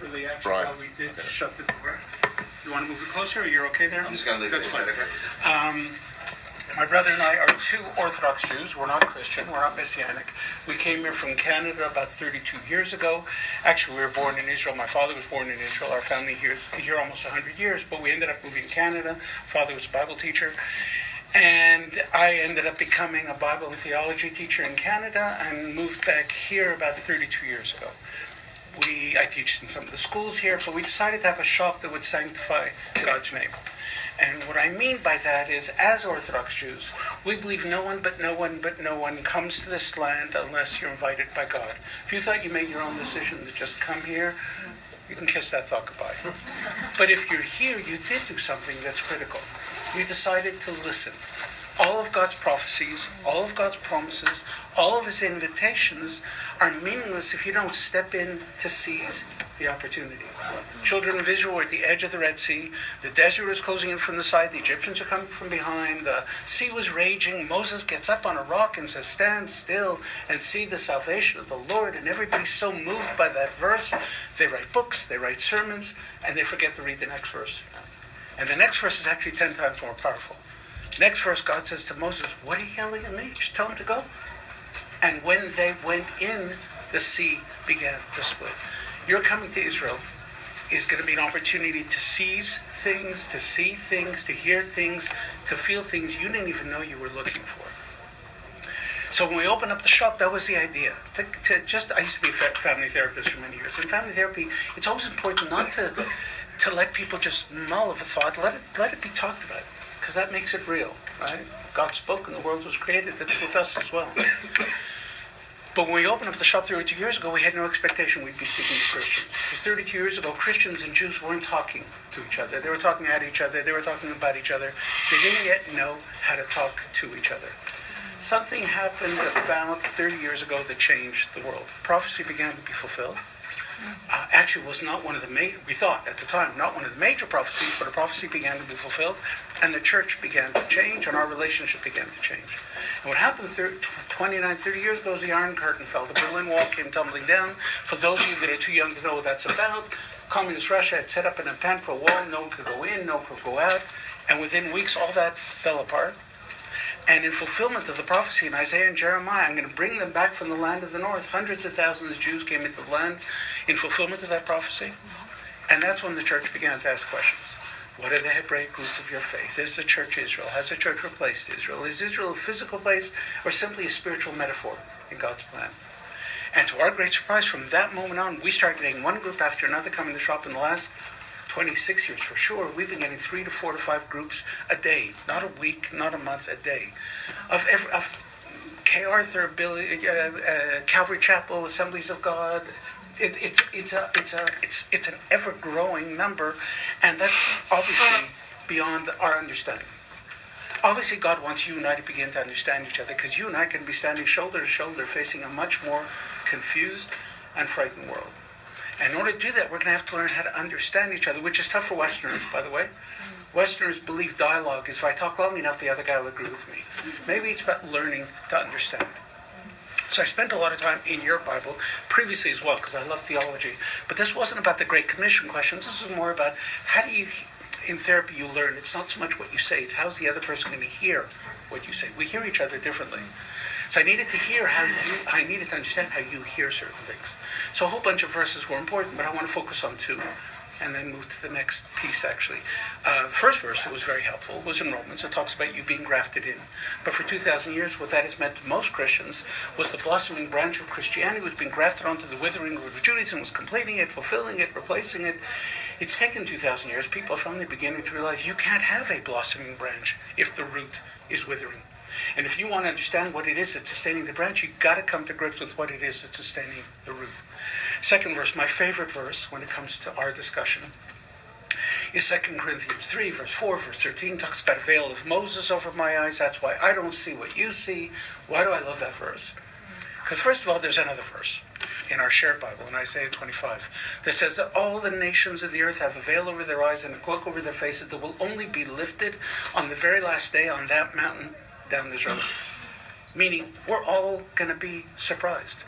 really, actually, Right. while we did shut the door. You want to move it closer, or you're okay there? I'm just going to leave That's it. fine. Okay. My brother and I are two Orthodox Jews. We're not Christian. We're not Messianic. We came here from Canada about 32 years ago. Actually, we were born in Israel. My father was born in Israel. Our family here is here almost 100 years, but we ended up moving to Canada. Father was a Bible teacher. And I ended up becoming a Bible and theology teacher in Canada and moved back here about 32 years ago. I teach in some of the schools here, but we decided to have a shop that would sanctify God's name. And what I mean by that is, as Orthodox Jews, we believe no one comes to this land unless you're invited by God. If you thought you made your own decision to just come here, you can kiss that thought goodbye. But if you're here, you did do something that's critical. You decided to listen. All of God's prophecies, all of God's promises, all of His invitations are meaningless if you don't step in to seize the opportunity. Children of Israel were at the edge of the Red Sea. The desert was closing in from the side. The Egyptians are coming from behind. The sea was raging. Moses gets up on a rock and says, "Stand still and see the salvation of the Lord." And everybody's so moved by that verse, they write books, they write sermons, and they forget to read the next verse. And the next verse is actually 10 times more powerful. Next verse, God says to Moses, "What are you yelling at me? Just tell him to go." And when they went in, the sea began to split. Your coming to Israel is going to be an opportunity to seize things, to see things, to hear things, to feel things you didn't even know you were looking for. So when we opened up the shop, that was the idea. I used to be a family therapist for many years. In family therapy, it's always important not to let people just mull of a thought. Let it be talked about, because that makes it real, right? God spoke and the world was created. That's with us as well. But when we opened up the shop 32 years ago, we had no expectation we'd be speaking to Christians. Because 32 years ago, Christians and Jews weren't talking to each other. They were talking at each other. They were talking about each other. They didn't yet know how to talk to each other. Something happened about 30 years ago that changed the world. Prophecy began to be fulfilled. Actually, it was not one of the we thought at the time, not one of the major prophecies, but a prophecy began to be fulfilled, and the church began to change, and our relationship began to change. And what happened 30 years ago is the Iron Curtain fell. The Berlin Wall came tumbling down. For those of you that are too young to know what that's about, Communist Russia had set up an impenetrable wall. No one could go in, no one could go out, and within weeks all that fell apart. And in fulfillment of the prophecy in Isaiah and Jeremiah, I'm going to bring them back from the land of the north. Hundreds of thousands of Jews came into the land in fulfillment of that prophecy. And that's when the church began to ask questions. What are the Hebraic roots of your faith? Is the church Israel? Has the church replaced Israel? Is Israel a physical place or simply a spiritual metaphor in God's plan? And to our great surprise, from that moment on, we started getting one group after another coming to shop. In the last 26 years for sure, we've been getting 3 to 4 to 5 groups a day, not a week, not a month, a day, of K. Arthur, Calvary Chapel, Assemblies of God. It's an ever growing number, and that's obviously beyond our understanding. Obviously, God wants you and I to begin to understand each other, because you and I can be standing shoulder to shoulder facing a much more confused and frightened world. And in order to do that, we're going to have to learn how to understand each other, which is tough for Westerners, by the way. Westerners believe dialogue is if I talk long enough, the other guy will agree with me. Maybe it's about learning to understand. So I spent a lot of time in your Bible, previously as well, because I love theology. But this wasn't about the Great Commission questions. This was more about how do you, in therapy, you learn. It's not so much what you say, it's how's the other person going to hear what you say. We hear each other differently. So I needed to understand how you hear certain things. So a whole bunch of verses were important, but I want to focus on 2 and then move to the next piece, actually. The first verse that was very helpful was in Romans. It talks about you being grafted in. But for 2,000 years, what that has meant to most Christians was the blossoming branch of Christianity was being grafted onto the withering root of Judaism, was completing it, fulfilling it, replacing it. It's taken 2,000 years. People are finally beginning to realize you can't have a blossoming branch if the root is withering. And if you want to understand what it is that's sustaining the branch, you've got to come to grips with what it is that's sustaining the root. Second verse, my favorite verse when it comes to our discussion, is 2 Corinthians 3, verse 4, verse 13, talks about a veil of Moses over my eyes. That's why I don't see what you see. Why do I love that verse? Because first of all, there's another verse in our shared Bible, in Isaiah 25, that says that all the nations of the earth have a veil over their eyes and a cloak over their faces that will only be lifted on the very last day on that mountain down this road. Meaning, we're all going to be surprised.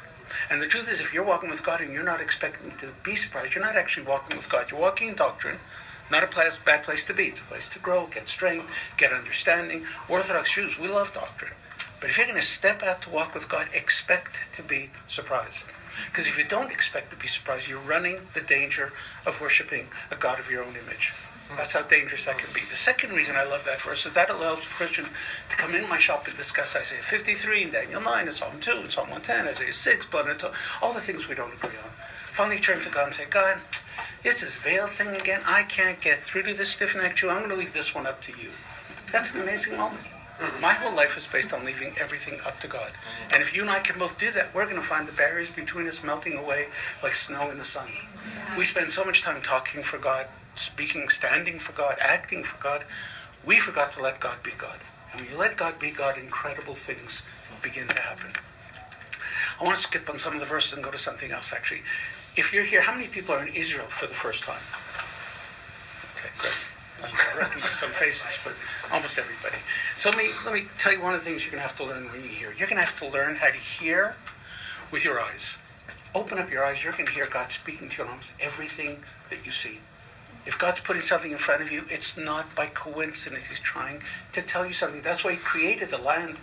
And the truth is, if you're walking with God and you're not expecting to be surprised, you're not actually walking with God. You're walking in doctrine. Not a bad place to be. It's a place to grow, get strength, get understanding. Orthodox Jews, we love doctrine. But if you're going to step out to walk with God, expect to be surprised. Because if you don't expect to be surprised, you're running the danger of worshiping a God of your own image. That's how dangerous that can be. The second reason I love that verse is that allows a Christian to come in my shop and discuss Isaiah 53, and Daniel 9, and Psalm 2, and Psalm 110, Isaiah 6, blood and all the things we don't agree on. Finally turn to God and say, God, it's this veil thing again. I can't get through to this stiff-necked Jew. I'm going to leave this one up to you. That's an amazing moment. My whole life is based on leaving everything up to God. And if you and I can both do that, we're going to find the barriers between us melting away like snow in the sun. We spend so much time talking for God, speaking, standing for God, acting for God. We forgot to let God be God. And when you let God be God, incredible things begin to happen. I want to skip on some of the verses and go to something else, actually. If you're here, how many people are in Israel for the first time? Okay, great. I recognize some faces, but almost everybody. So let me tell you one of the things you're going to have to learn when you hear. You're going to have to learn how to hear with your eyes. Open up your eyes. You're going to hear God speaking to you on almost everything that you see. If God's putting something in front of you, it's not by coincidence. He's trying to tell you something. That's why he created the land.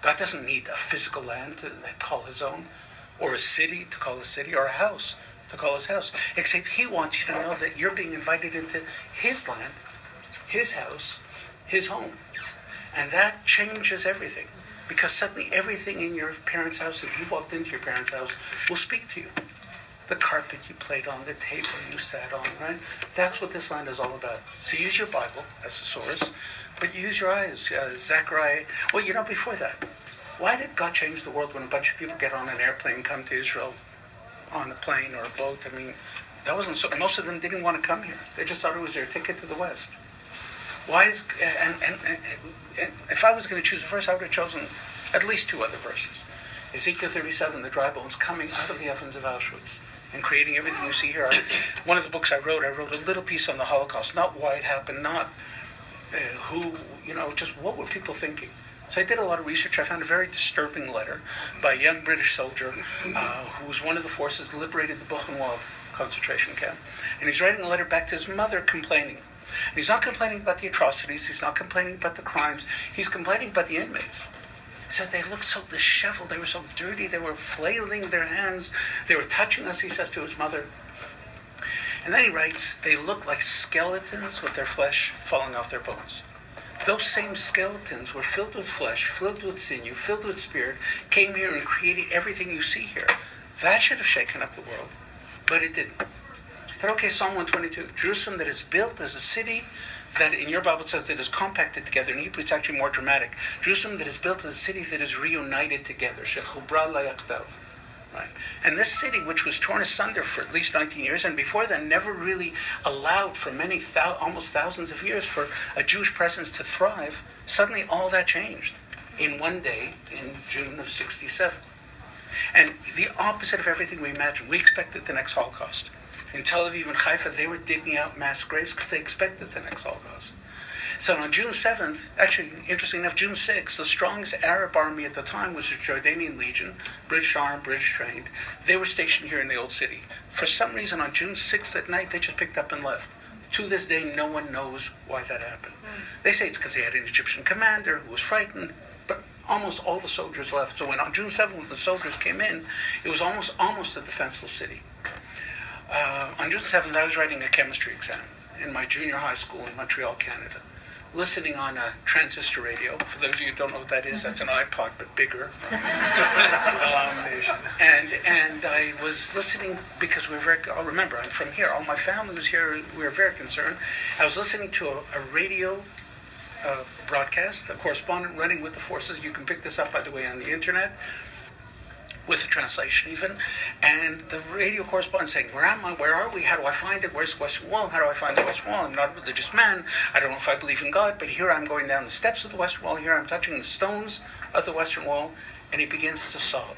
God doesn't need a physical land to call his own, or a city to call a city, or a house to call his house. Except he wants you to know that you're being invited into his land, his house, his home. And that changes everything. Because suddenly everything in your parents' house, if you walked into your parents' house, will speak to you. The carpet you played on, the table you sat on, right? That's what this land is all about. So use your Bible as a source, but use your eyes. Zechariah, well, before that, why did God change the world when a bunch of people get on an airplane and come to Israel on a plane or a boat? I mean, that wasn't so. Most of them didn't want to come here. They just thought it was their ticket to the West. Why is and if I was going to choose a verse, I would have chosen at least two other verses. Ezekiel 37, the dry bones coming out of the ovens of Auschwitz and creating everything you see here. One of the books I wrote a little piece on the Holocaust, not why it happened, not just what were people thinking. So I did a lot of research. I found a very disturbing letter by a young British soldier who was one of the forces that liberated the Buchenwald concentration camp. And he's writing a letter back to his mother complaining. And he's not complaining about the atrocities. He's not complaining about the crimes. He's complaining about the inmates. He says they looked so disheveled. They were so dirty. They were flailing their hands. They were touching us, he says to his mother. And then he writes, they look like skeletons with their flesh falling off their bones. Those same skeletons were filled with flesh, filled with sinew, filled with spirit, came here and created everything you see here. That should have shaken up the world, but it didn't. But okay, Psalm 122, Jerusalem that is built as a city that in your Bible says that is compacted together. In Hebrew, it's actually more dramatic. Jerusalem that is built as a city that is reunited together. Shechubra layakdav. Right. And this city, which was torn asunder for at least 19 years, and before that never really allowed for many, almost thousands of years for a Jewish presence to thrive, suddenly all that changed in one day in June of 67. And the opposite of everything we imagined. We expected the next Holocaust. In Tel Aviv and Haifa, they were digging out mass graves because they expected the next Holocaust. So on June 7th, actually, interesting enough, June 6th, the strongest Arab army at the time was the Jordanian Legion, British armed, British trained. They were stationed here in the Old City. For some reason, on June 6th at night, they just picked up and left. To this day, no one knows why that happened. They say it's because they had an Egyptian commander who was frightened, but almost all the soldiers left. So when on June 7th, when the soldiers came in, it was almost a defenseless city. On June 7th, I was writing a chemistry exam in my junior high school in Montreal, Canada, listening on a transistor radio. For those of you who don't know what that is, that's an iPod, but bigger. And I was listening because I'll remember, I'm from here. All my family was here. We were very concerned. I was listening to a radio broadcast, a correspondent running with the forces. You can pick this up, by the way, on the internet, with the translation even, and the radio correspondent saying, where am I, where are we, how do I find it, where's the Western Wall, how do I find the Western Wall, I'm not a religious man, I don't know if I believe in God, but here I'm going down the steps of the Western Wall, here I'm touching the stones of the Western Wall, and he begins to sob,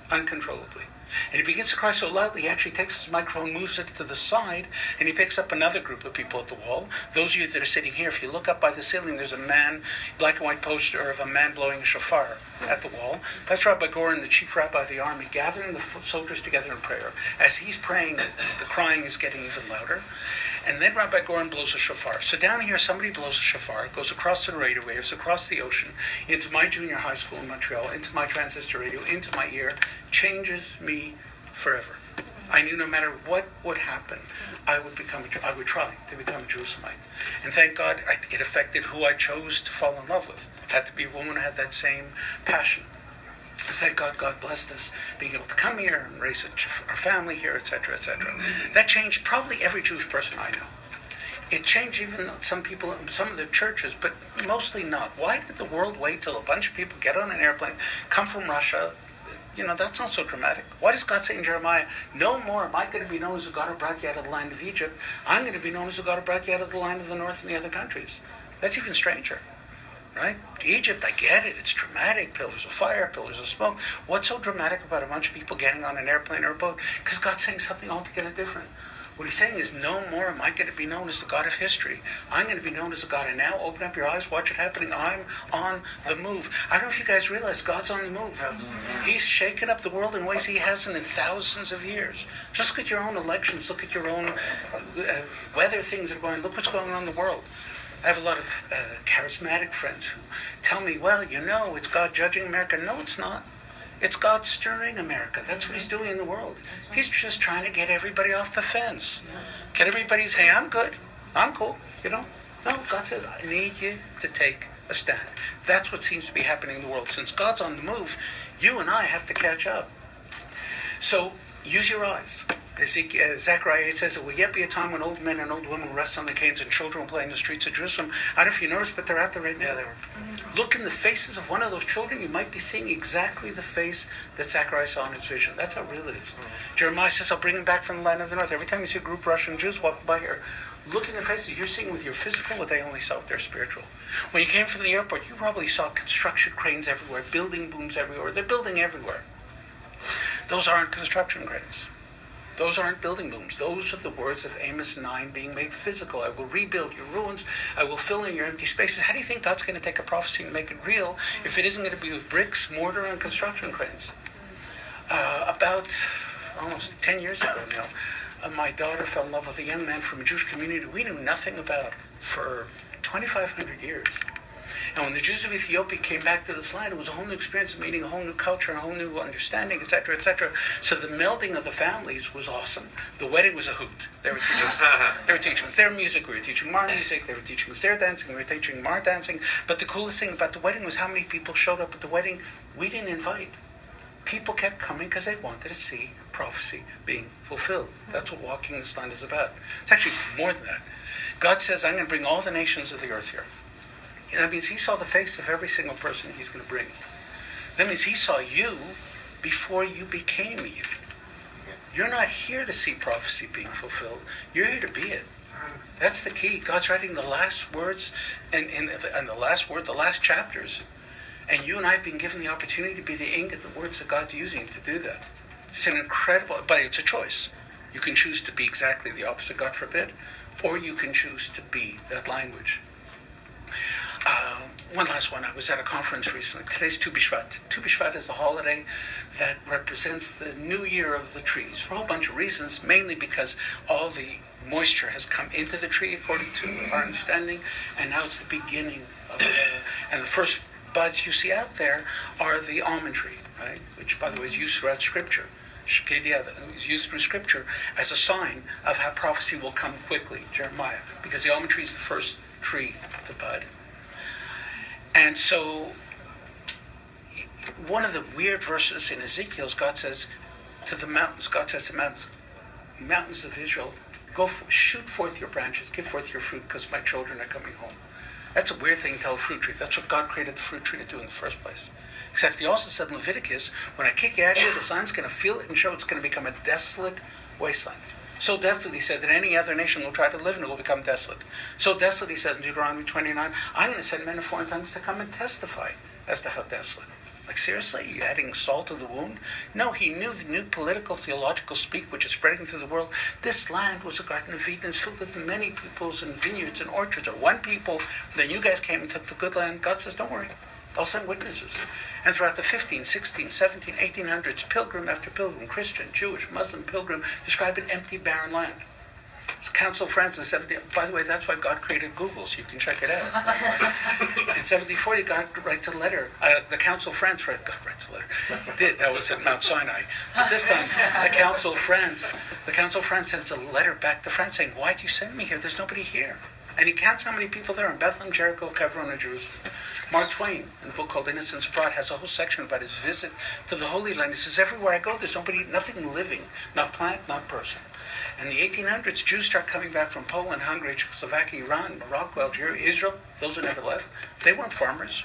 uncontrollably. And he begins to cry so loudly, he actually takes his microphone, moves it to the side, and he picks up another group of people at the wall. Those of you that are sitting here, if you look up by the ceiling, there's a man, black and white poster of a man blowing a shofar at the wall. That's Rabbi Goren, the chief rabbi of the army, gathering the soldiers together in prayer. As he's praying, the crying is getting even louder. And then Rabbi Goren blows a shofar. So down here, somebody blows a shofar. It goes across the radio waves, across the ocean, into my junior high school in Montreal, into my transistor radio, into my ear, changes me forever. I knew no matter what would happen, I would try to become a Jerusalemite. And thank God it affected who I chose to fall in love with. It had to be a woman who had that same passion. Thank God, God blessed us being able to come here and raise our family here, etc., etc. That changed probably every Jewish person I know. It changed even some people, some of the churches, but mostly not. Why did the world wait till a bunch of people get on an airplane, come from Russia? That's not so dramatic. Why does God say in Jeremiah, no more am I going to be known as the God who brought you out of the land of Egypt. I'm going to be known as the God who brought you out of the land of the north and the other countries. That's even stranger. Right? Egypt, I get it. It's dramatic. Pillars of fire, pillars of smoke. What's so dramatic about a bunch of people getting on an airplane or a boat? Because God's saying something altogether different. What he's saying is, no more am I going to be known as the God of history. I'm going to be known as the God. And now, open up your eyes, watch it happening. I'm on the move. I don't know if you guys realize God's on the move. He's shaken up the world in ways he hasn't in thousands of years. Just look at your own elections. Look at your own weather things that are going. Look what's going on in the world. I have a lot of charismatic friends who tell me, well, it's God judging America. No, it's not. It's God stirring America. That's what he's doing in the world. He's just trying to get everybody off the fence. Get everybody say, I'm good. I'm cool. No, God says, I need you to take a stand. That's what seems to be happening in the world. Since God's on the move, you and I have to catch up. So, use your eyes. Zechariah 8 says, it will yet be a time when old men and old women will rest on their canes and children will play in the streets of Jerusalem. I don't know if you noticed, but they're out there right now. Look in the faces of one of those children, you might be seeing exactly the face that Zechariah saw in his vision. That's how real it is. Jeremiah says, I'll bring them back from the land of the north. Every time you see a group of Russian Jews walking by here, look in their faces. You're seeing with your physical what they only saw with their spiritual. When you came from the airport, you probably saw construction cranes everywhere, building booms everywhere. They're building everywhere. Those aren't construction cranes. Those aren't building booms. Those are the words of Amos 9 being made physical. I will rebuild your ruins. I will fill in your empty spaces. How do you think God's going to take a prophecy and make it real if it isn't going to be with bricks, mortar, and construction cranes? About almost 10 years ago now, my daughter fell in love with a young man from a Jewish community we knew nothing about for 2,500 years. And when the Jews of Ethiopia came back to this land, it was a whole new experience of meeting a whole new culture, a whole new understanding, etc., etc. So the melding of the families was awesome. The wedding was a hoot. They were teaching us their music, we were teaching Mar music, they were teaching us their dancing, we were teaching Mar dancing. But the coolest thing about the wedding was how many people showed up at the wedding we didn't invite. People kept coming because they wanted to see prophecy being fulfilled. That's what walking this land is about. It's actually more than that. God says, I'm going to bring all the nations of the earth here. And that means he saw the face of every single person he's going to bring. That means he saw you before you became you. You're not here to see prophecy being fulfilled. You're here to be it. That's the key. God's writing the last words and the last chapters. And you and I have been given the opportunity to be the ink of the words that God's using to do that. It's an incredible, but it's a choice. You can choose to be exactly the opposite, God forbid, or you can choose to be that language. One last one. I was at a conference recently. Today's Tu B'Shvat. Tu B'Shvat is a holiday that represents the new year of the trees for a whole bunch of reasons, mainly because all the moisture has come into the tree, according to our understanding, and now it's the beginning of and the first buds you see out there are the almond tree, right? Which, by the way, is used throughout Scripture. Is used through Scripture as a sign of how prophecy will come quickly, Jeremiah, because the almond tree is the first tree to bud. And so, one of the weird verses in Ezekiel, God says to the mountains, mountains of Israel, shoot forth your branches, give forth your fruit, because my children are coming home. That's a weird thing to tell a fruit tree. That's what God created the fruit tree to do in the first place. Except he also said in Leviticus, when I kick you out of here, the sun's going to feel it and show it's going to become a desolate wasteland. So desolate, he said, that any other nation will try to live in it will become desolate. So desolate, he says in Deuteronomy 29, I'm going to send men of foreign tongues to come and testify as to how desolate. Like, seriously? You adding salt to the wound? No, he knew the new political, theological speak which is spreading through the world. This land was a Garden of Eden. It's filled with many peoples and vineyards and orchards. Or one people, then you guys came and took the good land. God says, don't worry. I'll send witnesses. And throughout the 15, 16, 17, 1800s, pilgrim after pilgrim, Christian, Jewish, Muslim pilgrim, describe an empty, barren land. So Council of France in 70. By the way, that's why God created Google, so you can check it out. In 1740, God writes a letter. The Council of France, God writes a letter. That was at Mount Sinai. But this time, the Council of France sends a letter back to France saying, "Why do you send me here? There's nobody here." And he counts how many people there are in Bethlehem, Jericho, Hebron, and Jerusalem. Mark Twain, in a book called Innocents Abroad, has a whole section about his visit to the Holy Land. He says, everywhere I go, there's nobody, nothing living, not plant, not person. In the 1800s, Jews start coming back from Poland, Hungary, Czechoslovakia, Iran, Morocco, Algeria, Israel, those who never left. They weren't farmers.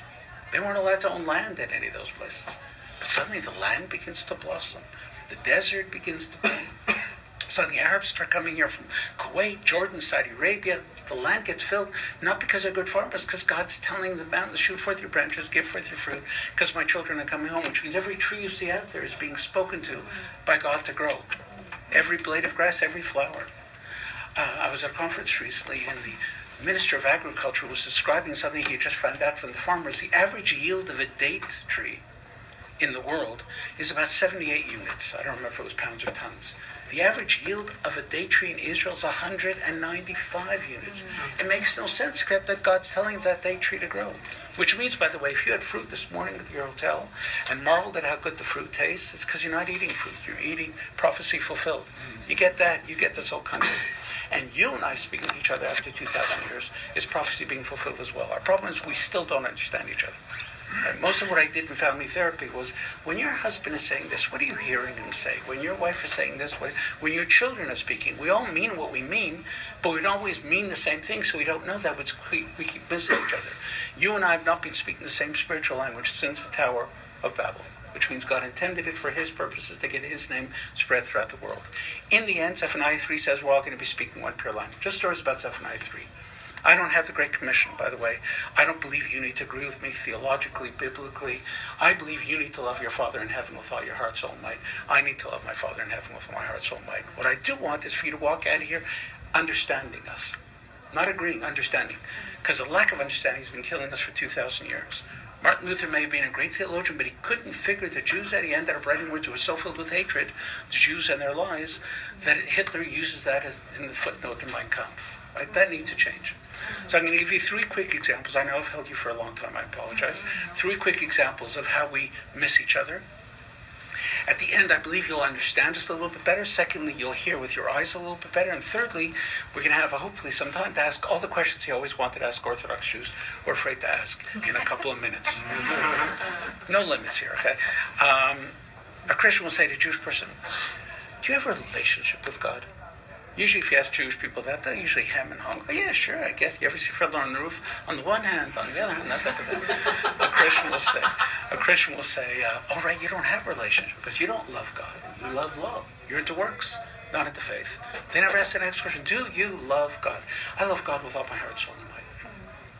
They weren't allowed to own land in any of those places. But suddenly the land begins to blossom. The desert begins to bloom. Suddenly Arabs start coming here from Kuwait, Jordan, Saudi Arabia. The land gets filled, not because they're good farmers, because God's telling the mountains, shoot forth your branches, give forth your fruit, because my children are coming home, which means every tree you see out there is being spoken to by God to grow. Every blade of grass, every flower. I was at a conference recently, and the Minister of Agriculture was describing something he had just found out from the farmers. The average yield of a date tree in the world is about 78 units. I don't remember if it was pounds or tons. The average yield of a date tree in Israel is 195 units. It makes no sense except that God's telling that date tree to grow. Which means, by the way, if you had fruit this morning at your hotel and marveled at how good the fruit tastes, it's because you're not eating fruit. You're eating prophecy fulfilled. You get that, you get this whole country. And you and I speaking with each other after 2,000 years is prophecy being fulfilled as well. Our problem is we still don't understand each other. And most of what I did in family therapy was, when your husband is saying this, what are you hearing him say? When your wife is saying this, when your children are speaking, we all mean what we mean, but we don't always mean the same thing, so we don't know that. We keep missing each other. You and I have not been speaking the same spiritual language since the Tower of Babel, which means God intended it for his purposes to get his name spread throughout the world. In the end, Zephaniah 3 says we're all going to be speaking one pure language. Just stories about Zephaniah 3. I don't have the Great Commission, by the way. I don't believe you need to agree with me theologically, biblically. I believe you need to love your Father in heaven with all your heart, soul, and might. I need to love my Father in heaven with all my heart, soul, and might. What I do want is for you to walk out of here understanding us. Not agreeing, understanding. Because the lack of understanding has been killing us for 2,000 years. Martin Luther may have been a great theologian, but he couldn't figure the Jews out. He ended up writing words that were so filled with hatred, the Jews and their lies, that Hitler uses that as in the footnote in Mein Kampf. Right? That needs to change. So I'm going to give you 3 quick examples. I know I've held you for a long time. I apologize. 3 quick examples of how we miss each other. At the end, I believe you'll understand us a little bit better. Secondly, you'll hear with your eyes a little bit better. And thirdly, we're going to have, hopefully, some time to ask all the questions you always wanted to ask Orthodox Jews or afraid to ask in a couple of minutes. No limits here, okay? A Christian will say to a Jewish person, do you have a relationship with God? Usually if you ask Jewish people that, they usually hem and haw. Oh, yeah, sure, I guess. You ever see Fiddler on the Roof? On the one hand, on the other hand, that type of thing. A Christian will say, all right, you don't have a relationship because you don't love God. You love law. You're into works, not into faith. They never ask the next question, do you love God? I love God with all my heart, soul, and might.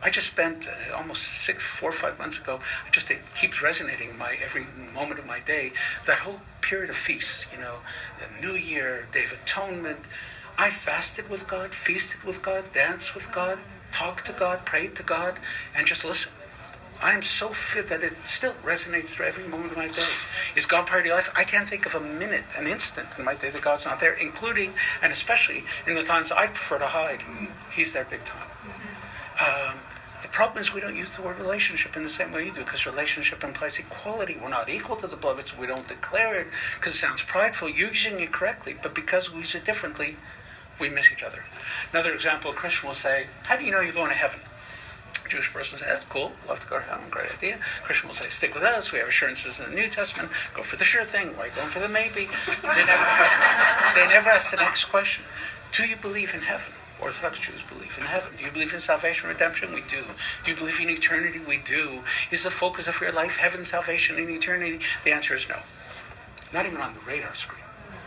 I just spent almost 4 or 5 months ago, it keeps resonating in every moment of my day, that whole period of feasts, the New Year, Day of Atonement. I fasted with God, feasted with God, danced with God, talked to God, prayed to God, and just listened. I am so fit that it still resonates through every moment of my day. Is God part of your life? I can't think of a minute, an instant in my day that God's not there, including and especially in the times I prefer to hide. He's there big time. The problem is we don't use the word relationship in the same way you do, because relationship implies equality. We're not equal to the beloved, so we don't declare it because it sounds prideful, using it correctly, but because we use it differently, we miss each other. Another example, a Christian will say, how do you know you're going to heaven? A Jewish person says, that's cool, love to go to heaven, great idea. A Christian will say, stick with us, we have assurances in the New Testament, go for the sure thing, why are you going for the maybe? They never ask the next question, do you believe in heaven? Orthodox Jews believe in heaven. Do you believe in salvation, redemption? We do. Do you believe in eternity? We do. Is the focus of your life heaven, salvation, and eternity? The answer is no. Not even on the radar screen.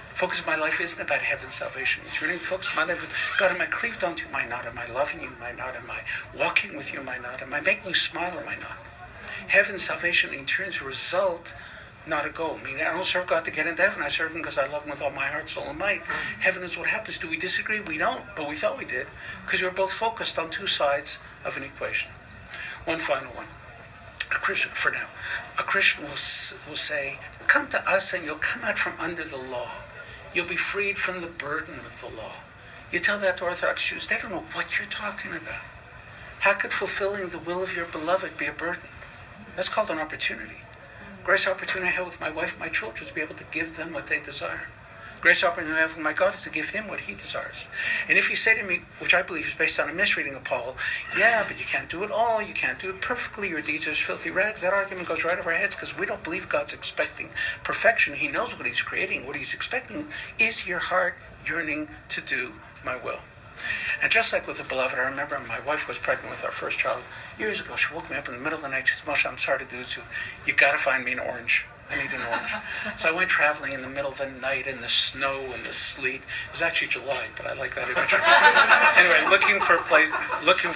The focus of my life isn't about heaven, salvation, eternity. The focus of my life is, God, am I cleaved unto you? Am I not? Am I loving you? Am I not? Am I walking with you? Am I not? Am I making you smile? Am I not? Heaven, salvation, and eternity result, not a goal. I mean, I don't serve God to get into heaven. I serve Him because I love Him with all my heart, soul, and might. Heaven is what happens. Do we disagree? We don't, but we thought we did, because we're both focused on two sides of an equation. One final one. A Christian, for now, a Christian will say, come to us and you'll come out from under the law. You'll be freed from the burden of the law. You tell that to Orthodox Jews, they don't know what you're talking about. How could fulfilling the will of your beloved be a burden? That's called an opportunity. Greatest opportunity I have with my wife and my children is to be able to give them what they desire. Greatest opportunity I have with my God is to give Him what He desires. And if you say to me, which I believe is based on a misreading of Paul, yeah, but you can't do it all, you can't do it perfectly, your deeds are as filthy rags, that argument goes right over our heads because we don't believe God's expecting perfection. He knows what He's creating. What He's expecting is your heart yearning to do my will. And just like with the beloved, I remember my wife was pregnant with our first child years ago. She woke me up in the middle of the night. She said, Moshe, I'm sorry to do this to you. You got to find me an orange. I need an orange. So I went traveling in the middle of the night in the snow and the sleet. It was actually July, but I like that imagery. Anyway, looking for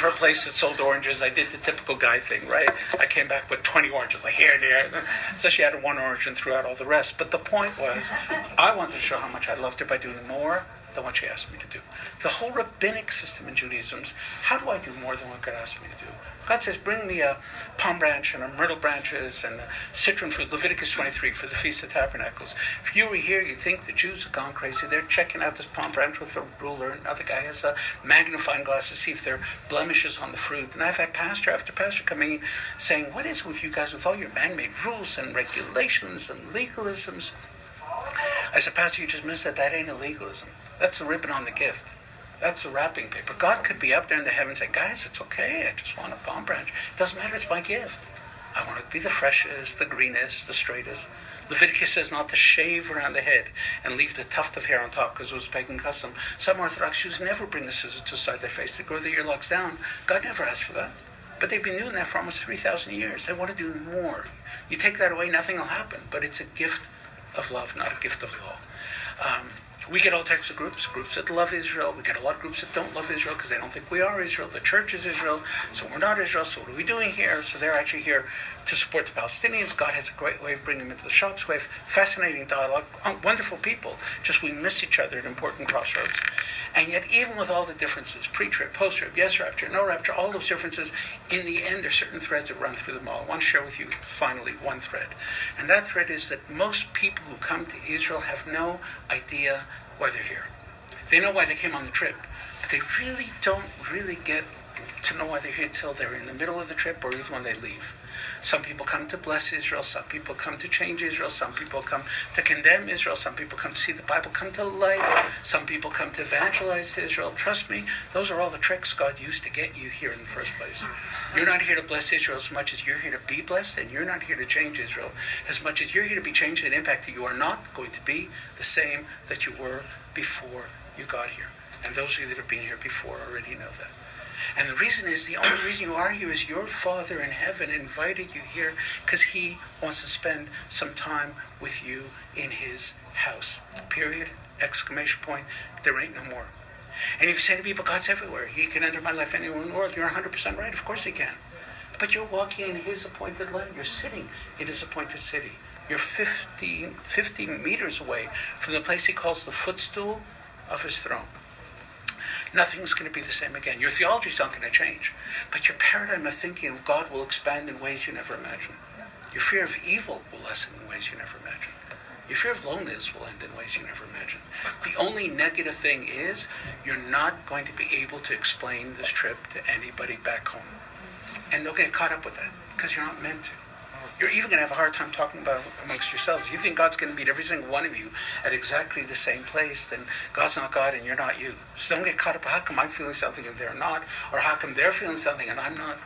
a place that sold oranges. I did the typical guy thing, right? I came back with 20 oranges, like here and there. So she had one orange and threw out all the rest. But the point was, I wanted to show how much I loved her by doing more than what she asked me to do. The whole rabbinic system in Judaism is, how do I do more than what God asked me to do? God says, bring me a palm branch and a myrtle branches and a citron fruit, Leviticus 23, for the Feast of Tabernacles. If you were here, you'd think the Jews have gone crazy. They're checking out this palm branch with a ruler. Another guy has a magnifying glass to see if there are blemishes on the fruit. And I've had pastor after pastor coming in saying, what is with you guys with all your man-made rules and regulations and legalisms? I said, Pastor, you just missed that. That ain't a legalism. That's the ribbon on the gift. That's the wrapping paper. God could be up there in the heavens saying, guys, it's okay. I just want a palm branch. It doesn't matter. It's my gift. I want it to be the freshest, the greenest, the straightest. Leviticus says not to shave around the head and leave the tuft of hair on top because it was pagan custom. Some Orthodox Jews never bring the scissors to the side of their face. They grow their earlocks down. God never asked for that. But they've been doing that for almost 3,000 years. They want to do more. You take that away, nothing will happen. But it's a gift of love, not a gift of law. We get all types of groups that love Israel. We get a lot of groups that don't love Israel because they don't think we are Israel. The church is Israel, so we're not Israel. So what are we doing here? So they're actually here to support the Palestinians. God has a great way of bringing them into the shops. We have fascinating dialogue, wonderful people. Just we miss each other at important crossroads. And yet, even with all the differences, pre-trib, post-trib, yes rapture, no rapture, all those differences, in the end, there are certain threads that run through them all. I want to share with you, finally, one thread. And that thread is that most people who come to Israel have no idea why they're here. They know why they came on the trip, but they really don't get to know why they're here until they're in the middle of the trip or even when they leave. Some people come to bless Israel, some people come to change Israel, some people come to condemn Israel, some people come to see the Bible come to life, some people come to evangelize Israel. Trust me, those are all the tricks God used to get you here in the first place. You're not here to bless Israel as much as you're here to be blessed, and you're not here to change Israel as much as you're here to be changed and impacted. You are not going to be the same that you were before you got here. And those of you that have been here before already know that. And the reason is, the only reason you are here is your Father in heaven invited you here because He wants to spend some time with you in His house. Period. Exclamation point. There ain't no more. And if you say to people, God's everywhere, He can enter my life anywhere in the world, you're 100% right. Of course He can. But you're walking in His appointed land. You're sitting in His appointed city. You're 50 meters away from the place He calls the footstool of His throne. Nothing's going to be the same again. Your theology's not going to change, but your paradigm of thinking of God will expand in ways you never imagined. Your fear of evil will lessen in ways you never imagined. Your fear of loneliness will end in ways you never imagined. The only negative thing is you're not going to be able to explain this trip to anybody back home. And they'll get caught up with that because you're not meant to. You're even going to have a hard time talking about it amongst yourselves. You think God's going to meet every single one of you at exactly the same place, then God's not God and you're not you. So don't get caught up, how come I'm feeling something and they're not? Or how come they're feeling something and I'm not?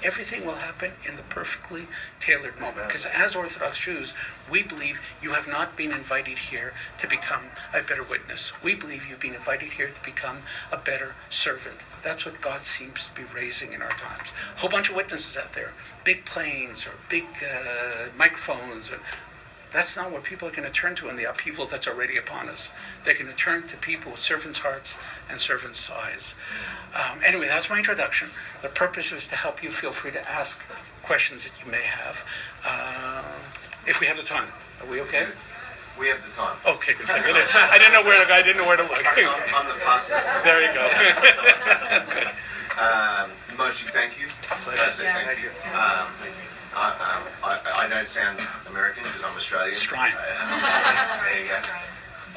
Everything will happen in the perfectly tailored moment. Because as Orthodox Jews, we believe you have not been invited here to become a better witness. We believe you've been invited here to become a better servant. That's what God seems to be raising in our times. A whole bunch of witnesses out there. Big planes or big microphones. That's not what people are going to turn to in the upheaval that's already upon us. They're going to turn to people with servants' hearts and servants' eyes. Anyway, that's my introduction. The purpose is to help you feel free to ask questions that you may have. If we have the time. Are we okay? We have the time. Okay, good. I didn't know where to go. I didn't know where to look. I'm the pastor. There you go. Good. Moshe, thank you. Pleasure. Thank you. I don't sound American because I'm Australian. Strine. There you go.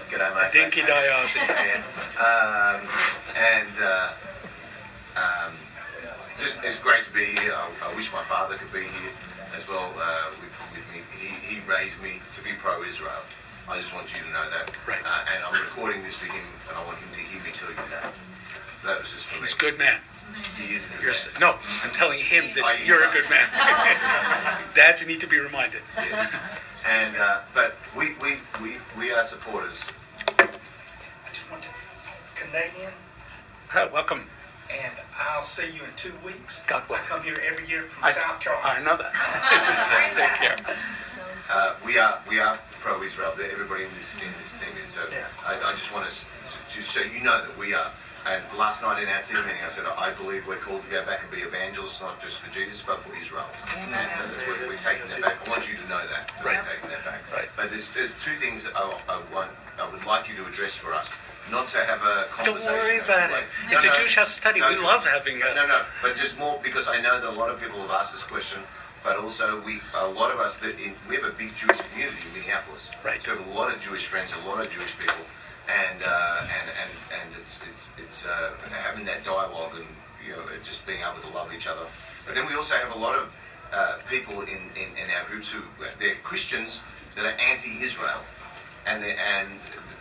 G'day, mate. Dinky Diazi. Just it's great to be here. I wish my father could be here as well with me. He raised me to be pro-Israel. I just want you to know that. Right. And I'm recording this for him, and I want him to hear me tell you that. So that was just for me. He's a good man. He is a good man. No, I'm telling him that you're a good man. Dads need to be reminded. Yes. And but we are supporters. I just want to Canadian, Welcome. and I'll see you in 2 weeks. God I bless. come here every year from South Carolina. I know that. Take care. We are pro-Israel. Everybody in this team is. So I just want to just so you know that we are. And last night in our team meeting, I said I believe we're called to go back and be evangelists, not just for Jesus, but for Israel. And so that's what we're taking that back. I want you to know that. Right. We're taking that back. Right. But there's two things that I would like you to address for us. Not to have a Don't conversation. worry about it. It's a Jewish house study. We love having a... No, but just more because I know that a lot of people have asked this question, but also a lot of us we have a big Jewish community in Minneapolis. Right. So we have a lot of Jewish friends, a lot of Jewish people, and it's having that dialogue and just being able to love each other. But then we also have a lot of people in our groups who they're Christians that are anti-Israel, and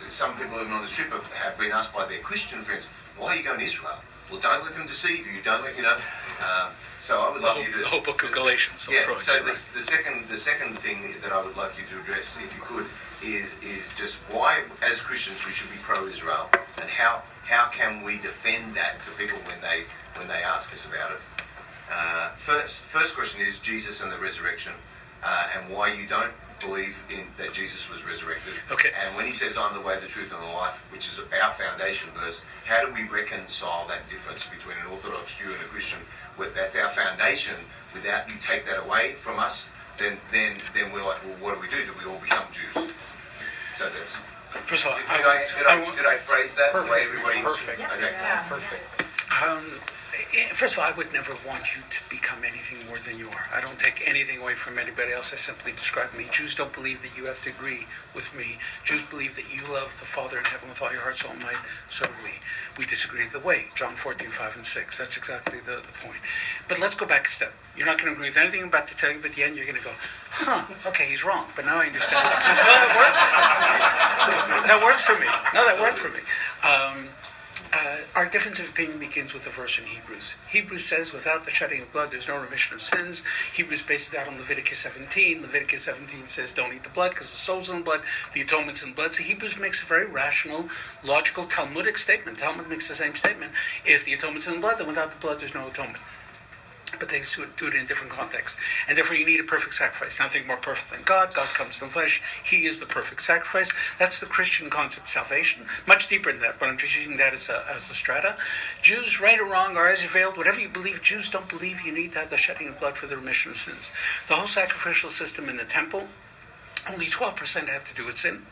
some people even on the trip have been asked by their Christian friends, why are you going to Israel? Well, don't let them deceive you. Don't let so I would love you to the whole book of Galatians. Yeah. So the second thing that I would like you to address, if you could, is just why, as Christians, we should be pro-Israel, and how can we defend that to people when they ask us about it. First question is Jesus and the resurrection, and why you don't believe in that Jesus was resurrected. Okay. And when he says, I'm the way, the truth, and the life, which is our foundation verse, how do we reconcile that difference between an Orthodox Jew and a Christian? That's our foundation. Without you take that away from us, then we're like, well, what do? Do we all become Jews? So that's... First of all, did I phrase that the way everybody's... Perfect. Okay. Yeah, perfect. First of all, I would never want you to become anything more than you are. I don't take anything away from anybody else. I simply describe me. Jews don't believe that you have to agree with me. Jews believe that you love the Father in heaven with all your heart, soul, and mind. So do we. We disagree the way. John 14:5 and 6. That's exactly the point. But let's go back a step. You're not going to agree with anything I'm about to tell you, but at the end you're going to go, okay, he's wrong. But now I understand. That works for me. No, that worked for me. Our difference of opinion begins with the verse in Hebrews. Hebrews says, without the shedding of blood, there's no remission of sins. Hebrews bases that on Leviticus 17. Leviticus 17 says, don't eat the blood because the soul's in blood, the atonement's in blood. So Hebrews makes a very rational, logical, Talmudic statement. Talmud makes the same statement. If the atonement's in blood, then without the blood, there's no atonement. But they do it in different contexts. And therefore you need a perfect sacrifice. Nothing more perfect than God. God comes in flesh. He is the perfect sacrifice. That's the Christian concept of salvation. Much deeper than that, but I'm just using that as a strata. Jews, right or wrong, or as you veiled, whatever you believe, Jews don't believe you need to have the shedding of blood for the remission of sins. The whole sacrificial system in the temple, only 12% had to do with sin.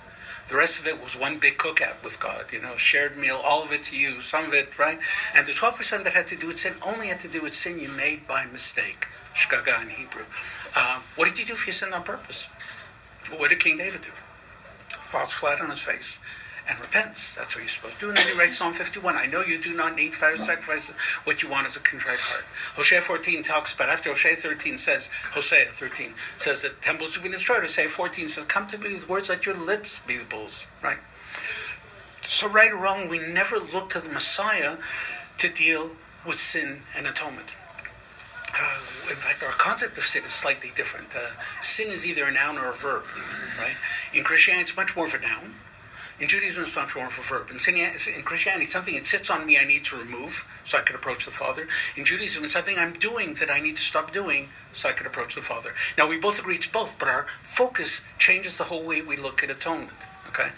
The rest of it was one big cookout with God, shared meal, all of it to you, some of it, right? And the 12% that had to do with sin only had to do with sin you made by mistake. Shgaga in Hebrew. What did you do if you sinned on purpose? What did King David do? Falls flat on his face and repents. That's what you're supposed to do. And then he writes Psalm 51. I know you do not need fire sacrifices. What you want is a contrite heart. Hosea 14 talks about, after Hosea 13 says that temples will be destroyed. Hosea 14 says, come to me with words, let your lips be the bulls. Right? So right or wrong, we never look to the Messiah to deal with sin and atonement. In fact, our concept of sin is slightly different. Sin is either a noun or a verb. Right? In Christianity, it's much more of a noun. In Judaism, it's not a wonderful verb. In Christianity, it's something that sits on me I need to remove so I could approach the Father. In Judaism, it's something I'm doing that I need to stop doing so I could approach the Father. Now, we both agree it's both, but our focus changes the whole way we look at atonement. Okay?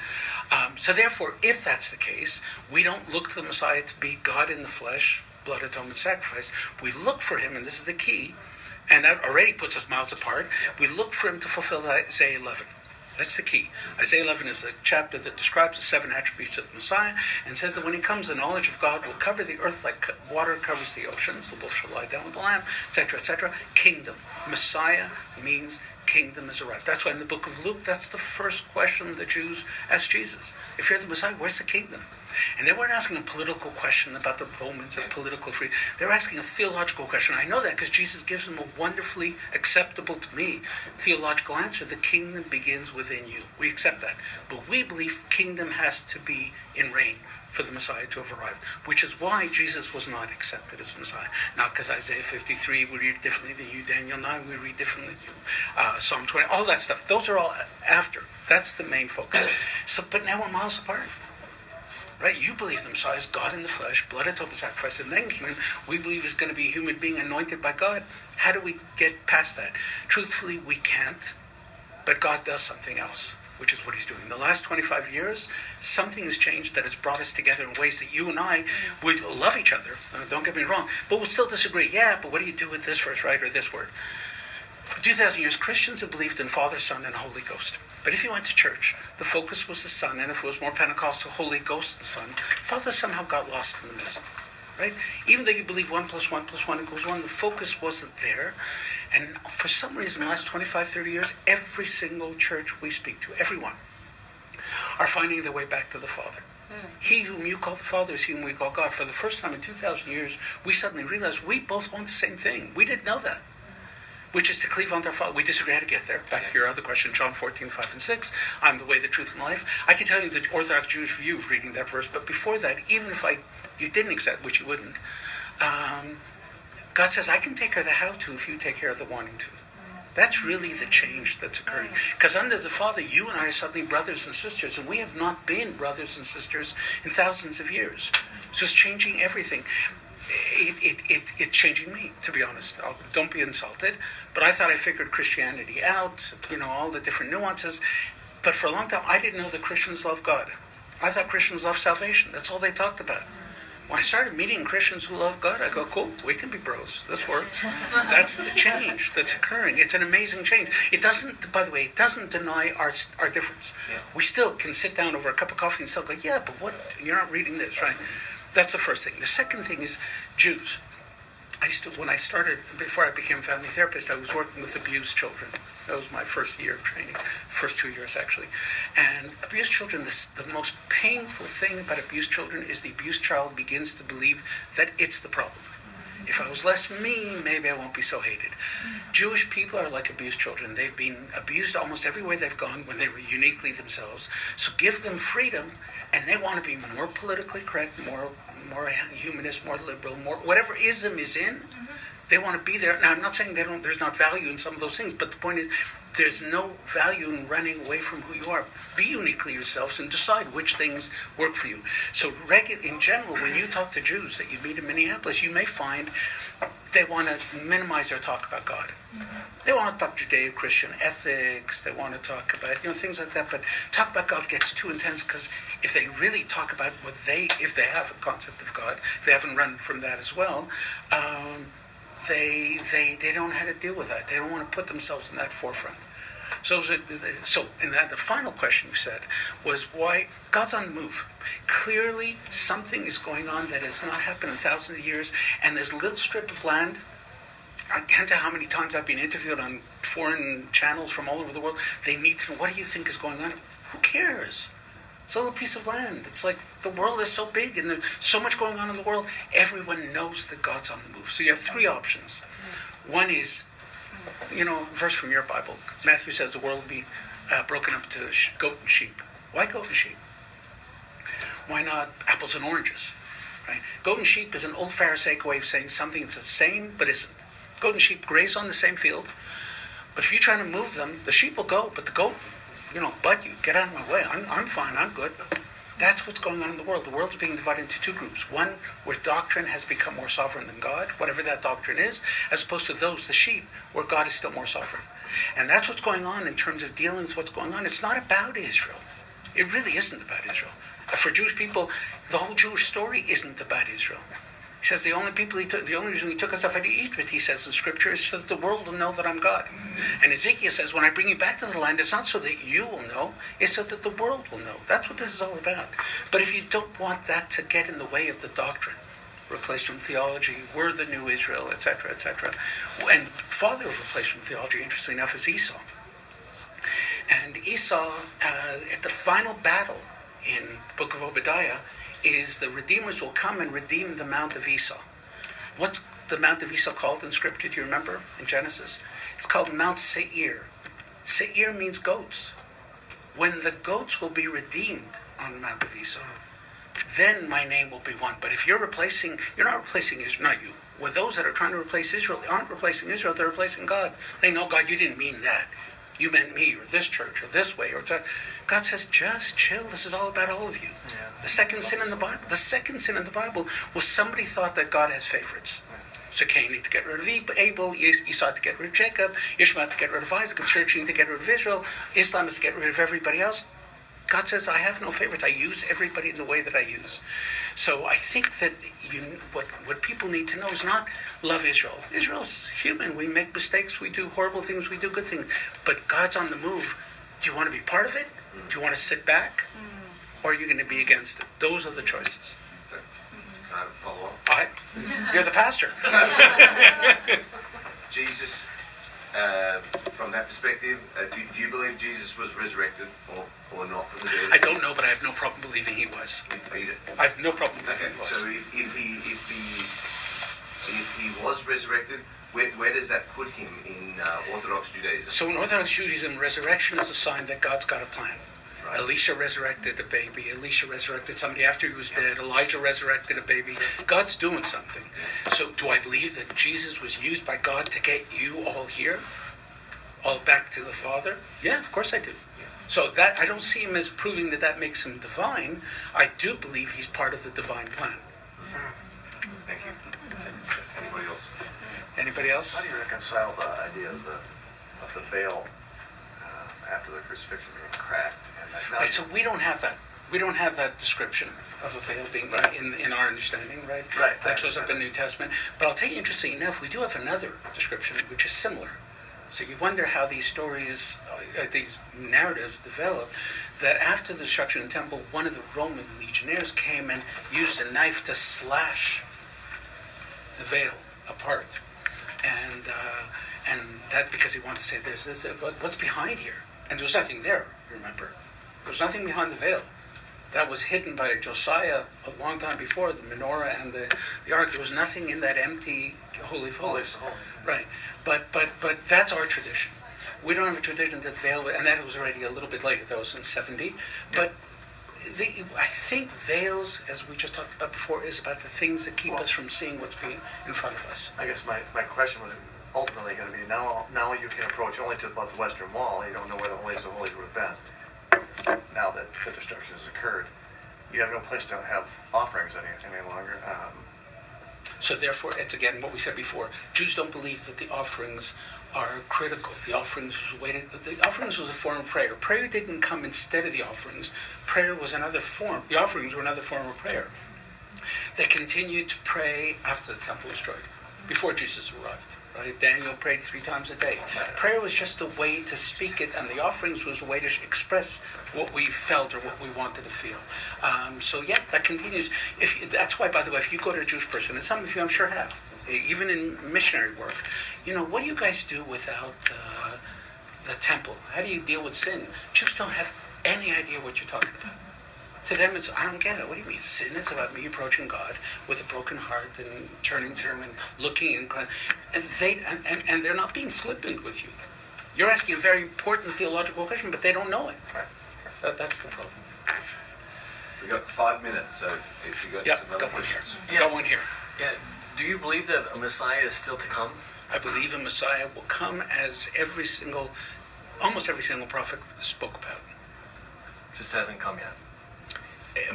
So therefore, if that's the case, we don't look to the Messiah to be God in the flesh, blood atonement sacrifice. We look for him, and this is the key, and that already puts us miles apart. We look for him to fulfill Isaiah 11. That's the key. Isaiah 11 is a chapter that describes the 7 attributes of the Messiah and says that when he comes, the knowledge of God will cover the earth like water covers the oceans. The wolf shall lie down with the lamb, etc., etc. Kingdom. Messiah means kingdom has arrived. That's why in the book of Luke, that's the first question the Jews asked Jesus. If you're the Messiah, where's the kingdom? And they weren't asking a political question about the Romans or political freedom. They were asking a theological question. I know that because Jesus gives them a wonderfully acceptable to me theological answer. The kingdom begins within you. We accept that. But we believe kingdom has to be in reign for the Messiah to have arrived, which is why Jesus was not accepted as Messiah. Not because Isaiah 53 we read differently than you, Daniel 9 we read differently than you, Psalm 20, all that stuff. Those are all after. That's the main focus. So, but now we're miles apart. Right? You believe the Messiah is God in the flesh, blood atonement sacrifice, and then kingdom. We believe is going to be a human being anointed by God. How do we get past that? Truthfully, we can't, but God does something else, which is what he's doing. The last 25 years, something has changed that has brought us together in ways that you and I would love each other. Don't get me wrong, but we'll still disagree. Yeah, but what do you do with this verse, right, or this word? For 2,000 years, Christians have believed in Father, Son, and Holy Ghost. But if you went to church, the focus was the Son, and if it was more Pentecostal, Holy Ghost, the Son. Father somehow got lost in the mist. Right? Even though you believe 1 + 1 + 1 = 1, the focus wasn't there. And for some reason, the last 25, 30 years, every single church we speak to, everyone, are finding their way back to the Father. He whom you call the Father is he whom we call God. For the first time in 2,000 years, we suddenly realized we both want the same thing. We didn't know that, which is to cleave unto our Father. We disagree how to get there. Back to your other question, John 14, 5 and 6. I'm the way, the truth, and life. I can tell you the Orthodox Jewish view of reading that verse, but before that, even if you didn't accept, which you wouldn't, God says, I can take care of the how-to if you take care of the wanting to. That's really the change that's occurring. Because under the Father, you and I are suddenly brothers and sisters, and we have not been brothers and sisters in thousands of years. So it's changing everything. It's changing me, to be honest. Don't be insulted. But I thought I figured Christianity out, all the different nuances. But for a long time, I didn't know that Christians love God. I thought Christians love salvation. That's all they talked about. When I started meeting Christians who love God, I go, cool, we can be bros. This works. That's the change that's occurring. It's an amazing change. It doesn't, by the way, it doesn't deny our difference. Yeah. We still can sit down over a cup of coffee and still go, yeah, but what? You're not reading this, right? That's the first thing. The second thing is Jews. When I started, before I became a family therapist, I was working with abused children. That was my first year of training, first 2 years actually. And abused children, the most painful thing about abused children is the abused child begins to believe that it's the problem. If I was less mean, maybe I won't be so hated. Jewish people are like abused children. They've been abused almost everywhere they've gone when they were uniquely themselves. So give them freedom, and they want to be more politically correct, more humanist, more liberal, more whatever ism is in. They want to be there. Now, I'm not saying there's not value in some of those things, but the point is there's no value in running away from who you are. Be uniquely yourselves and decide which things work for you. So in general, when you talk to Jews that you meet in Minneapolis, you may find they want to minimize their talk about God. They want to talk Judeo-Christian ethics. They want to talk about things like that. But talk about God gets too intense because if they really talk about if they have a concept of God, if they haven't run from that as well, they don't know how to deal with that. They don't want to put themselves in that forefront. So in that, the final question you said was why God's on the move. Clearly, something is going on that has not happened in thousands of years, and this little strip of land, I can't tell how many times I've been interviewed on foreign channels from all over the world. They need to know, what do you think is going on? Who cares? It's a little piece of land. It's like the world is so big and there's so much going on in the world. Everyone knows that God's on the move. So you have three options. One is, verse from your Bible. Matthew says the world will be broken up to goat and sheep. Why goat and sheep? Why not apples and oranges? Right? Goat and sheep is an old Pharisaic way of saying something that's the same but isn't. Goat and sheep graze on the same field, but if you're trying to move them, the sheep will go, but the goat but you, get out of my way. I'm fine, I'm good. That's what's going on in the world. The world is being divided into two groups. One, where doctrine has become more sovereign than God, whatever that doctrine is, as opposed to those, the sheep, where God is still more sovereign. And that's what's going on in terms of dealing with what's going on. It's not about Israel. It really isn't about Israel. For Jewish people, the whole Jewish story isn't about Israel. He says the only reason he took us out of Egypt, he says in Scripture, is so that the world will know that I'm God. And Ezekiel says, when I bring you back to the land, it's not so that you will know, it's so that the world will know. That's what this is all about. But if you don't want that to get in the way of the doctrine, replacement theology, we're the new Israel, etc., etc. And the father of replacement theology, interestingly enough, is Esau. And Esau, at the final battle in the book of Obadiah, is the Redeemers will come and redeem the Mount of Esau. What's the Mount of Esau called in Scripture? Do you remember in Genesis? It's called Mount Seir. Seir means goats. When the goats will be redeemed on the Mount of Esau, then my name will be one. But if you're not replacing Israel, not you. Well, those that are trying to replace Israel, they aren't replacing Israel, they're replacing God. They know, God, you didn't mean that. You meant me, or this church, or this way, or that. God says, just chill. This is all about all of you. Yeah. The second sin in the Bible was somebody thought that God has favorites. So Cain needed to get rid of Abel, Esau to get rid of Jacob, Ishmael to get rid of Isaac, the church needed to get rid of Israel, Islam is to get rid of everybody else. God says, I have no favorites. I use everybody in the way that I use. So I think that what people need to know is not love Israel. Israel's human. We make mistakes. We do horrible things. We do good things. But God's on the move. Do you want to be part of it? Do you want to sit back? Or are you going to be against it? Those are the choices. Can I have a follow-up? You're the pastor. Jesus, from that perspective, do you believe Jesus was resurrected or not from the dead? I don't know, but I have no problem believing he was. I have no problem believing he was. So if he was resurrected, where does that put him in Orthodox Judaism? So in Orthodox Judaism, resurrection is a sign that God's got a plan. Right. Elisha resurrected a baby. Elisha resurrected somebody after he was dead. Elijah resurrected a baby. God's doing something. So do I believe that Jesus was used by God to get you all here? All back to the Father? Yeah, of course I do. Yeah. So that I don't see him as proving that makes him divine. I do believe he's part of the divine plan. Thank you. Anybody else? Anybody else? How do you reconcile the idea of the veil after the crucifixion being cracked? Right, so we don't have that. We don't have that description of a veil being in our understanding, right? Right. That shows up in the New Testament. But I'll tell you, interestingly enough, we do have another description which is similar. So you wonder how these stories, these narratives develop, that after the destruction of the temple, one of the Roman legionnaires came and used a knife to slash the veil apart. And that because he wanted to say, there's this, what's behind here? And there was nothing there, remember? There was nothing behind the veil. That was hidden by Josiah a long time before, the menorah and the ark. There was nothing in that empty Holy of Holies. Right. But that's our tradition. We don't have a tradition that veil, and that was already a little bit later. That was in 70. But I think veils, as we just talked about before, is about the things that keep us from seeing what's being in front of us. I guess my question was ultimately going to be, now you can approach only to about the Western Wall. You don't know where the Holies of Holies would have been. Now that the destruction has occurred, you have no place to have offerings any longer. So therefore, it's again what we said before. Jews don't believe that the offerings are critical. The offerings was a form of prayer. Prayer didn't come instead of the offerings. Prayer was another form. The offerings were another form of prayer. They continued to pray after the temple was destroyed, before Jesus arrived. Right? Daniel prayed 3 times a day. Prayer was just a way to speak it, and the offerings was a way to express what we felt or what we wanted to feel. So that continues. That's why, by the way, if you go to a Jewish person, and some of you I'm sure have, even in missionary work, what do you guys do without the temple? How do you deal with sin? Jews don't have any idea what you're talking about. To them, I don't get it. What do you mean? Sin is about me approaching God with a broken heart and turning to Him and looking and they're not being flippant with you. You're asking a very important theological question, but they don't know it. That's the problem. We've got 5 minutes, so if you've got some other questions. Go on here. Yeah. Do you believe that a Messiah is still to come? I believe a Messiah will come as every single almost every single prophet spoke about. Just hasn't come yet.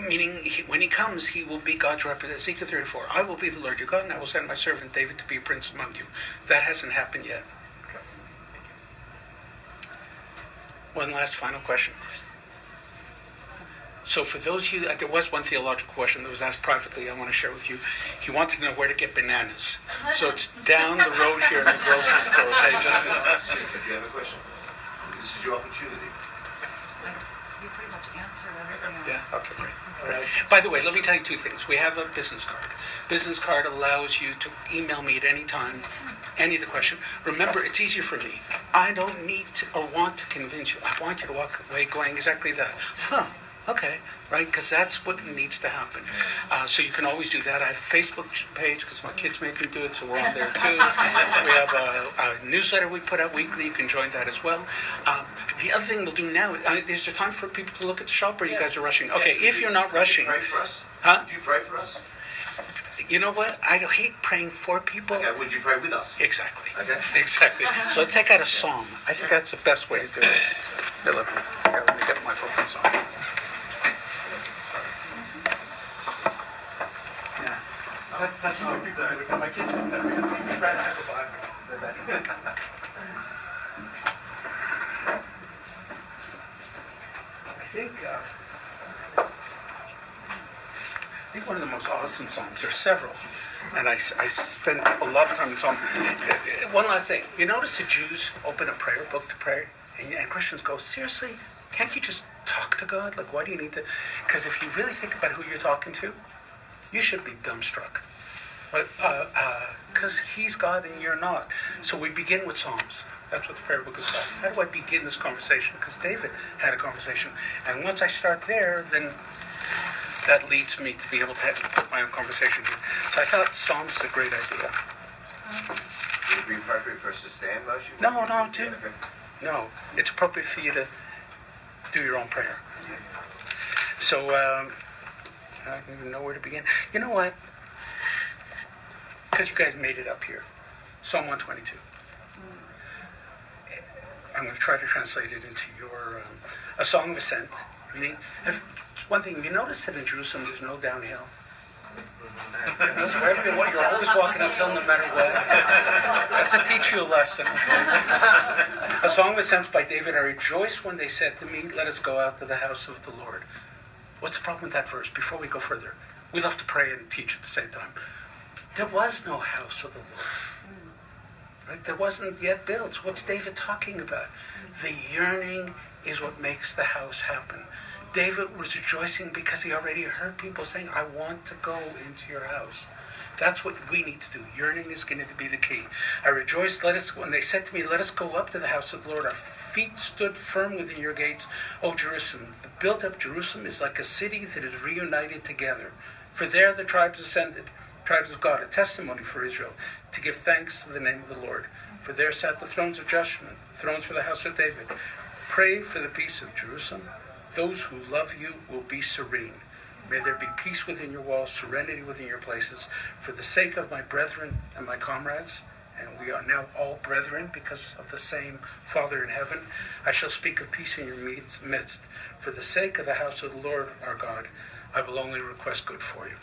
Meaning, when he comes, he will be God's representative. Ezekiel 34, I will be the Lord your God, and I will send my servant David to be a prince among you. That hasn't happened yet. Okay. One last final question. So for those of you, there was one theological question that was asked privately I want to share with you. He wanted to know where to get bananas. So it's down the road here in the grocery store. Okay, But you have a question. This is your opportunity. You pretty much answered everything else. Yeah, okay, great. All right. By the way, let me tell you two things. We have a business card. Business card allows you to email me at any time, any of the question. Remember, it's easier for me. I don't need to or want to convince you. I want you to walk away going exactly that. Okay, right? Because that's what needs to happen. So you can always do that. I have a Facebook page because my kids make me do it, so we're on there too. We have a newsletter we put out weekly. You can join that as well. The other thing we'll do now, is there time for people to look at the shop, or you guys are rushing? Okay, if you're not rushing... Pray for us? Huh? Would you pray for us? You know what? I hate praying for people. Okay, would you pray with us? Exactly. Okay. Exactly. So let's take out a psalm. I think that's the best way to do it. Here, let me get my focus on. Yeah. That's what people do. My kids think that we'd rather have a Bible. So that. I think one of the most awesome psalms. There's several, and I spend a lot of time in psalm. One last thing. You notice the Jews open a prayer book to pray, and Christians go, seriously? Can't you just talk to God? Like, why do you need to? Because if you really think about who you're talking to, you should be dumbstruck. But because He's God and you're not. So we begin with psalms. That's what the prayer book is about. How do I begin this conversation? Because David had a conversation. And once I start there, then that leads me to be able to put my own conversation here. So I thought Psalms is a great idea. Would it be appropriate for us to stand, Moshe? No, No, it's appropriate for you to do your own prayer. So, I don't even know where to begin. You know what? Because you guys made it up here. Psalm 122. I'm going to try to translate it into your a song of ascent. Meaning, one thing, you notice that in Jerusalem there's no downhill. So wherever you want, you're always walking uphill no matter what. That's to teach you a lesson. A song of ascent by David. I rejoiced when they said to me, let us go out to the house of the Lord. What's the problem with that verse? Before we go further, we love to pray and teach at the same time. There was no house of the Lord. Right? There wasn't yet built. What's David talking about? The yearning is what makes the house happen. David was rejoicing because he already heard people saying, I want to go into your house. That's what we need to do. Yearning is going to be the key. I rejoiced, when they said to me, let us go up to the house of the Lord. Our feet stood firm within your gates, O Jerusalem. The built-up Jerusalem is like a city that is reunited together. For there the tribes ascended, tribes of God, a testimony for Israel, to give thanks to the name of the Lord. For there sat the thrones of judgment, thrones for the house of David. Pray for the peace of Jerusalem. Those who love you will be serene. May there be peace within your walls, serenity within your places. For the sake of my brethren and my comrades, and we are now all brethren because of the same Father in heaven, I shall speak of peace in your midst. For the sake of the house of the Lord our God, I will only request good for you.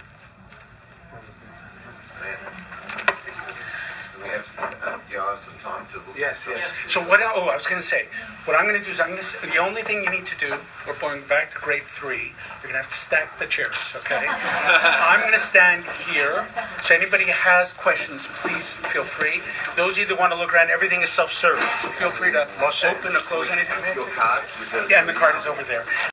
Do we have some time to look? Yes. So I was going to say, what I'm going to do is the only thing you need to do, we're going back to grade 3, you're going to have to stack the chairs, okay? I'm going to stand here, so anybody has questions, please feel free. Those of you that want to look around, everything is self-serve, so feel free to open or close anything. Your card. Yeah, and the card is over there.